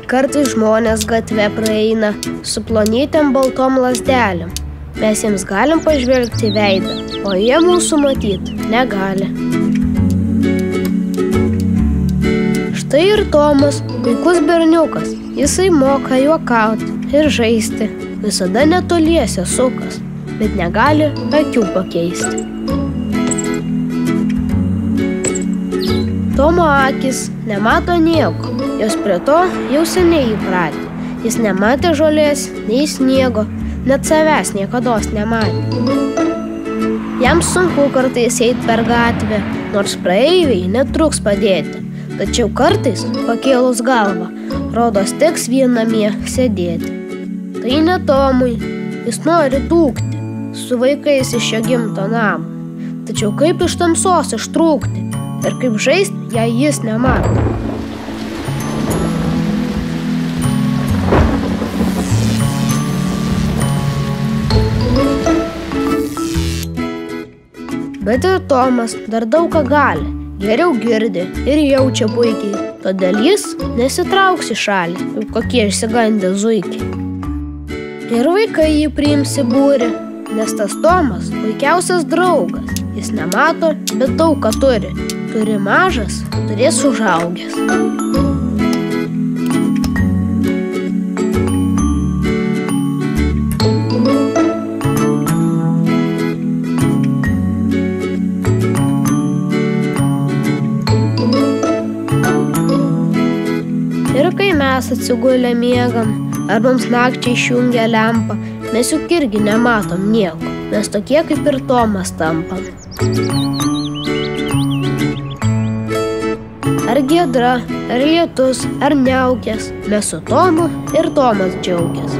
Kartais žmonės gatve praeina su plonytėm baltom lazdelėm. Mes jiems galim pažvelgti į veidą, o jie mūsų matyti negali. Štai ir Tomas, puikus berniukas. Jisai moka juokauti ir žaisti. Visada netoliese sukas, bet negali akių pakeisti. Tomo akis nemato nieko, jos prie to jau seniai įpratę. Jis nematė žolės, nei sniego, net savęs niekados nematė. Jam sunku kartais eit per gatvę, nors praeiviai netruks padėti. Tačiau kartais, pakėlus galvą, rodos teks vien namie sėdėti. Tai ne Tomui, jis nori tūkti su vaikais iš jo gimto namo. Tačiau kaip iš tamsos ištrūkti ir kaip žaisti, jei jis nemato. Bet ir Tomas dar daug ką gali, geriau girdi ir jaučia puikiai, todėl jis nesitrauks į šalį, kaip kokie išsigandę zuikiai. Ir vaikai jį priims į būrį, nes tas Tomas puikiausias draugas. Jis nemato, bet daug ką turi. Turi mažas, turės užaugęs. Ir kai mes atsigulę miegam, ar mums nakčiai išjungia lempą, mes juk irgi nematom nieko, mes tokie kaip ir Tomas tampam. Ar giedra, ar lietus, ar niaukės, mes su Tomu ir Tomas džiaugias.